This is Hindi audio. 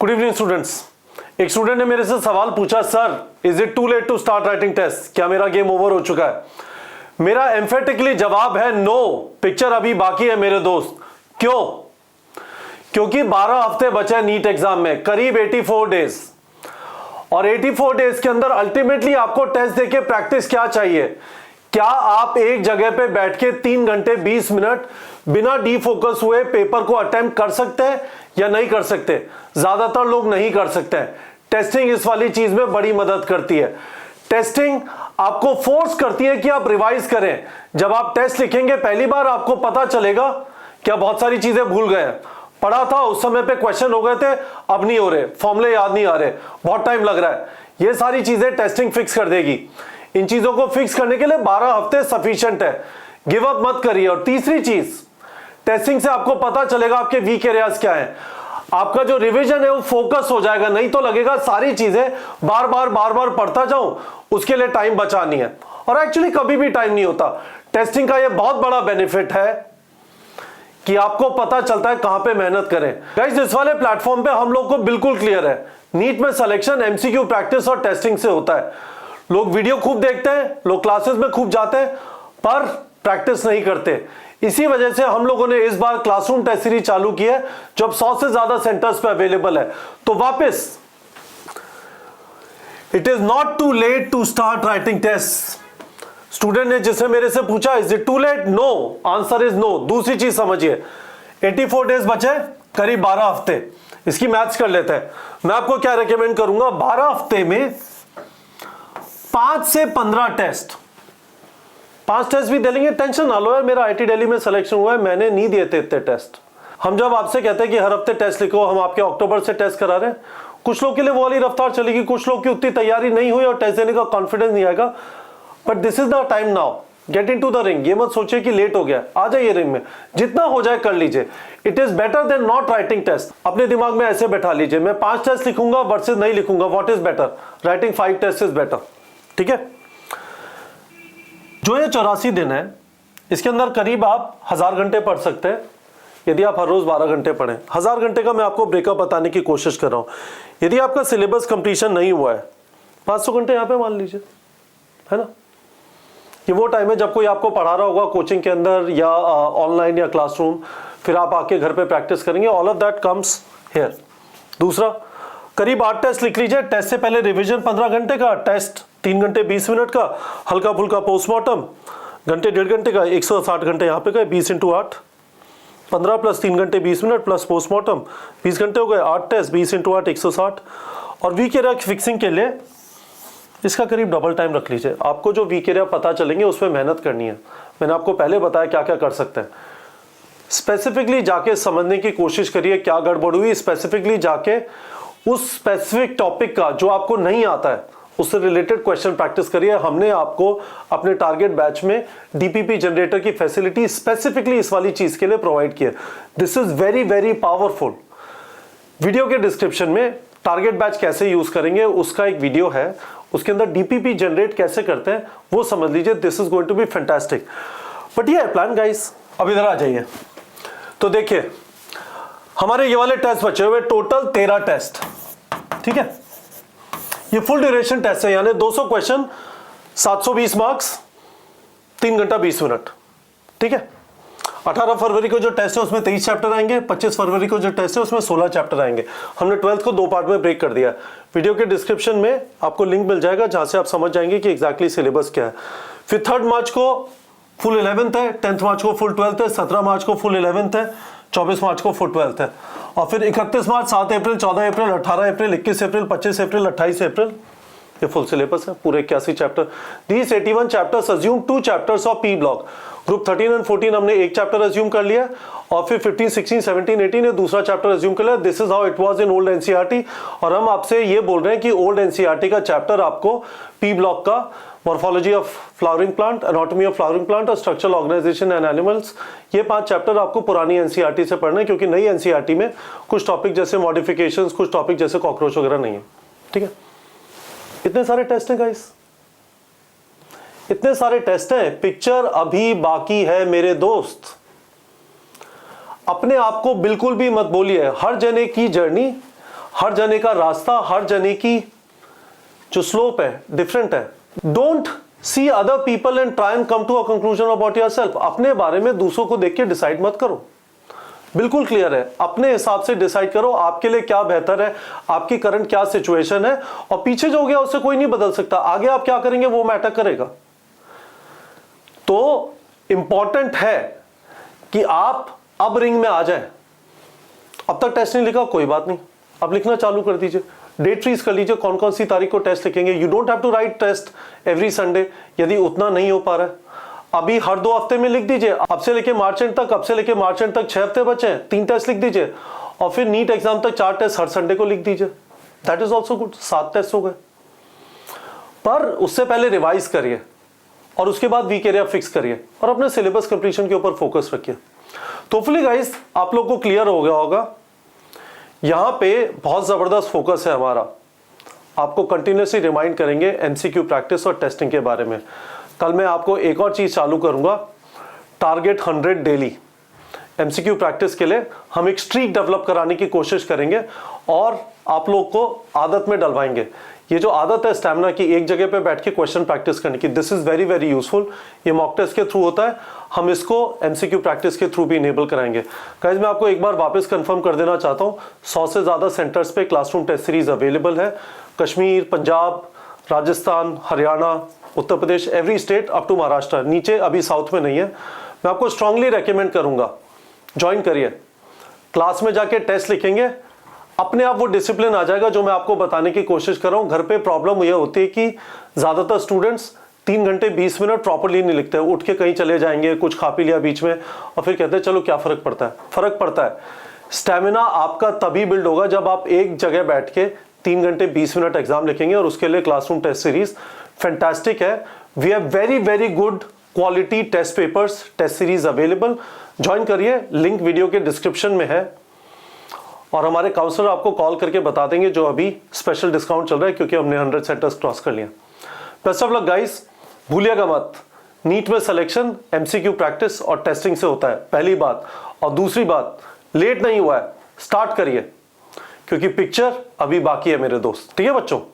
Good evening students. एक स्टूडेंट ने मेरे से सवाल पूछा, sir is it too late to start writing test? क्या मेरा गेम ओवर हो चुका है? मेरा एम्फेटिकली जवाब है नो, पिक्चर अभी बाकी है मेरे दोस्त। क्यों? क्योंकि 12 हफ्ते बचे नीट एग्जाम में, करीब 84 डेज। और 84 डेज के अंदर अल्टीमेटली आपको टेस्ट देके प्रैक्टिस क्या चाहिए? क्या आप एक जगह पे बैठ के 3 घंटे 20 मिनट बिना डीफोकस हुए पेपर को अटेम्प्ट कर सकते हैं या नहीं कर सकते? ज्यादातर लोग नहीं कर सकते हैं। टेस्टिंग इस वाली चीज में बड़ी मदद करती है। टेस्टिंग आपको फोर्स करती है कि आप रिवाइज करें। जब आप टेस्ट लिखेंगे पहली बार, आपको पता चलेगा क्या बहुत सारी चीजें भूल गए हैं। पढ़ा था उस समय पे, क्वेश्चन हो गए थे, अब नहीं हो रहे, फॉर्मूले याद नहीं आ रहे, बहुत टाइम लग रहा है। ये सारी चीजें टेस्टिंग फिक्स कर देगी। इन चीजों को फिक्स करने के लिए 12 हफ्ते सफिशिएंट है। गिव अप मत करिए। और तीसरी चीज, टेस्टिंग से आपको पता चलेगा आपके वीक एरियाज क्या है। आपका जो रिवीजन है वो फोकस हो जाएगा। नहीं तो लगेगा सारी चीजें बार बार पढ़ता जाऊं, उसके लिए टाइम बचानी है। और एक्चुअली कभी भी टाइम नहीं होता। टेस्टिंग का ये बहुत बड़ा बेनिफिट है कि आपको पता चलता है कहां पे मेहनत करें। गाइस, इस वाले प्लेटफॉर्म पे हम लोग को बिल्कुल क्लियर है, नीट में सिलेक्शन एमसीक्यू प्रैक्टिस और टेस्टिंग से होता है। लोग वीडियो खूब देखते हैं, लोग क्लासेस में खूब जाते हैं, पर प्रैक्टिस नहीं करते। इसी वजह से हम लोगों ने इस बार क्लासरूम टेस्ट सीरीज चालू की है, जो अब 100 से ज्यादा सेंटर्स पे अवेलेबल है। तो वापस, it is not too late to start writing test. Student ने जिसने मेरे से पूछा is it too late, no, answer is no. दूसरी चीज समझिए, 84 डेज बचे, करीब 12 हफ्ते। इसकी मैथ्स कर लेते हैं। मैं आपको क्या रेकमेंड करूंगा, 12 हफ्ते में 5 से 15 टेस्ट, 5 टेस्ट भी दे लेंगे। टेंशन ना लो यार, मेरा आईटी दिल्ली में सिलेक्शन हुआ है, मैंने नहीं दिए थे इतने टेस्ट। हम जब आपसे कहते हैं कि हर हफ्ते टेस्ट लिखो, हम आपके अक्टूबर से टेस्ट करा रहे हैं। कुछ लोग के लिए वो वाली रफ्तार चलेगी, कुछ लोग की उतनी तैयारी नहीं हुई और टेस्ट देने का कॉन्फिडेंस नहीं आएगा। But this is the time now, get into the ring. ये मत सोचिए कि लेट हो गया, आ जाइए रिंग में, जितना हो जाए कर लीजिए। It is better than not writing test. अपने दिमाग में ऐसे बैठा लीजिए, मैं 5 टेस्ट लिखूंगा वर्सेस नहीं लिखूंगा, what is better? Writing 5 test is better. ठीक है। जो ये 84 दिन है, इसके अंदर करीब आप 1000 घंटे पढ़ सकते हैं यदि आप हर रोज 12 घंटे पढ़ें। 1000 घंटे का मैं आपको ब्रेकअप बताने की कोशिश कर रहा हूं। यदि आपका सिलेबस कंप्लीशन नहीं हुआ है, 500 घंटे यहां पे मान लीजिए, है ना। ये वो टाइम है जब कोई आपको पढ़ा रहा होगा कोचिंग के अंदर या ऑनलाइन या क्लासरूम, फिर आप आके घर पे प्रैक्टिस करेंगे। All of that comes here. दूसरा, करीब 8 टेस्ट लिख लीजिए। टेस्ट से पहले रिवीजन 15 घंटे का, टेस्ट 3 घंटे 20 मिनट का, हल्का फुल्का पोस्टमार्टम घंटे 1.5 घंटे का, 160 घंटे यहाँ पे गए। 20 × 8, 15 + 3 घंटे 20 मिनट प्लस पोस्टमार्टम 20 घंटे हो गए। 8 टेस्ट, 20 × 8 160। और वीक एरिया फिक्सिंग के लिए इसका करीब डबल टाइम रख लीजिए। आपको जो वीक एरिया पता चलेंगे उस पर मेहनत करनी है। मैंने आपको पहले बताया क्या क्या कर सकते हैं। स्पेसिफिकली जाके समझने की कोशिश करिए क्या गड़बड़ हुई। स्पेसिफिकली जाके उस स्पेसिफिक टॉपिक का जो आपको नहीं आता है उससे रिलेटेड क्वेश्चन प्रैक्टिस करिए। हमने आपको अपने टारगेट बैच में डीपीपी जनरेटर की फैसिलिटी स्पेसिफिकली इस वाली चीज के लिए प्रोवाइड की है। This is very very powerful. Video के डिस्क्रिप्शन में टारगेट बैच कैसे यूज करेंगे उसका एक वीडियो है, उसके अंदर डीपीपी जनरेट कैसे करते हैं वो समझ लीजिए। This is going to be fantastic. But ये है प्लान गाइस। अब इधर आ जाइए तो देखिए, हमारे ये वाले टेस्ट बचे हुए टोटल 13 टेस्ट। ठीक है, ये फुल ड्यूरेशन टेस्ट है, यानी 200 क्वेश्चन, 720 मार्क्स, 3 घंटा 20 मिनट। ठीक है। 18 फरवरी को जो टेस्ट है उसमें 23 चैप्टर आएंगे। 25 फरवरी को जो टेस्ट है उसमें 16 चैप्टर आएंगे। हमने 12th को 2 पार्ट में ब्रेक कर दिया। वीडियो के डिस्क्रिप्शन में आपको लिंक मिल जाएगा जहां से आप समझ जाएंगे कि एग्जैक्टली सिलेबस क्या है। फिर 3 मार्च को फुल 11th है, 10 मार्च को फुल 12th है, 17 मार्च को फुल 11th है, 24 मार्च को फुल 12th है। और फिर 31 मार्च, 7 अप्रैल, 14 अप्रैल, 18 अप्रैल, 21 अप्रैल, 25 अप्रैल, 28 अप्रैल, ये फुल सिलेबस है, पूरे 81 chapter. These 81 chapters assume 2 chapters of P block. Group 13 और 14 हमने एक चैप्टर अज्यूम कर लिया और फिर 15, 16, 17, 18 ने दूसरा चैप्टर अज्यूम कर लिया। This is how it was in old NCERT. और हम आपसे ये बोल रहे हैं कि ओल्ड एनसीईआरटी का चैप्टर आपको पी ब्लॉक का morphology of flowering plant, anatomy of flowering plant और स्ट्रक्चरल ऑर्गेनाइजेशन एंड एनिमल्स, ये 5 चैप्टर आपको पुरानी एनसीईआरटी से पढ़ना है, क्योंकि नई एनसीईआरटी में कुछ टॉपिक जैसे मॉडिफिकेशंस, कुछ टॉपिक जैसे कॉकरोच वगैरह नहीं है। ठीक है। इतने सारे टेस्ट हैं गाइस, इतने सारे टेस्ट हैं, पिक्चर अभी बाकी है मेरे दोस्त। अपने आप को बिल्कुल भी मत बोलिए हर जने की जर्नी, हर जने का रास्ता, हर जने की जो स्लोप है डिफरेंट है। Don't see other people and try and come to a conclusion about yourself. अपने बारे में दूसरों को देख के डिसाइड मत करो, बिल्कुल क्लियर है, अपने हिसाब से डिसाइड करो आपके लिए क्या बेहतर है, आपकी करंट क्या सिचुएशन है, और पीछे जो हो गया उसे कोई नहीं बदल सकता, आगे आप क्या करेंगे वो मैटर करेगा। तो इंपॉर्टेंट है कि आप अब रिंग में आ जाएं। अब तक टेस्ट नहीं लिखा, कोई बात नहीं, अब लिखना चालू कर दीजिए, डेट फ्रीज कर लीजिए, कौन कौन सी तारीख को टेस्ट लिखेंगे। You don't have to write test every Sunday, यदि उतना नहीं हो पा रहा है अभी हर 2 हफ्ते में लिख दीजिए। अब से लेके मार्च एंड तक, अब से लेके मार्च एंड तक 6 हफ्ते बचे हैं, 3 टेस्ट लिख दीजिए, और फिर नीट एग्जाम तक 4 टेस्ट हर संडे को लिख दीजिए। That is also good, 7 test हो गए। पर उससे पहले रिवाइज करिए और उसके बाद वीक एरिया फिक्स करिए और अपने सिलेबस कंप्लीशन के ऊपर फोकस रखिए। तो होपफुली गाइस आप लोग को क्लियर हो गया होगा। यहां पे बहुत जबरदस्त फोकस है हमारा, आपको कंटिन्यूसली रिमाइंड करेंगे एमसीक्यू प्रैक्टिस और टेस्टिंग के बारे में। कल मैं आपको एक और चीज चालू करूंगा, टारगेट 100 डेली। एमसीक्यू प्रैक्टिस के लिए हम एक स्ट्रीक डेवलप कराने की कोशिश करेंगे और आप लोग को आदत में डलवाएंगे। ये जो आदत है स्टैमिना की, एक जगह पे बैठ के क्वेश्चन प्रैक्टिस करने की, this is very very useful. ये मॉक टेस्ट के थ्रू होता है, हम इसको एमसीक्यू प्रैक्टिस के थ्रू भी इनेबल कराएंगे। गाइस मैं आपको एक बार वापस कंफर्म कर देना चाहता हूँ, 100 से ज्यादा सेंटर्स पे क्लासरूम टेस्ट सीरीज अवेलेबल है। Kashmir, Punjab, Rajasthan, Haryana, Uttar Pradesh, every state up to Maharashtra, नीचे अभी साउथ में नहीं है। मैं आपको स्ट्रांगली रेकमेंड करूंगा, ज्वाइन करिए। क्लास में जाके टेस्ट लिखेंगे, अपने आप वो डिसिप्लिन आ जाएगा जो मैं आपको बताने की कोशिश कर रहा हूं। घर पे प्रॉब्लम यह होती है कि ज्यादातर स्टूडेंट्स 3 घंटे 20 मिनट प्रॉपर्ली नहीं लिखते, उठ के कहीं चले जाएंगे, कुछ खा पी लिया बीच में और फिर कहते हैं चलो क्या फर्क पड़ता है। फर्क पड़ता है। स्टेमिना आपका तभी बिल्ड होगा जब आप एक जगह बैठ के 3 घंटे 20 मिनट एग्जाम लिखेंगे, और उसके लिए क्लासरूम टेस्ट सीरीज फैंटास्टिक है। We have very very good quality test papers, test series available. Join करिए, लिंक वीडियो के डिस्क्रिप्शन में है, और हमारे काउंसलर आपको कॉल करके बता देंगे जो अभी स्पेशल डिस्काउंट चल रहा है क्योंकि हमने 100 सेंटर्स क्रॉस कर लिया। बेस्ट ऑफ लक गाइस, भूलिएगा मत, नीट में सिलेक्शन एमसीक्यू प्रैक्टिस और टेस्टिंग से होता है, पहली बात। और दूसरी बात, लेट नहीं हुआ है, स्टार्ट करिए क्योंकि पिक्चर अभी बाकी है मेरे दोस्त। ठीक है बच्चों।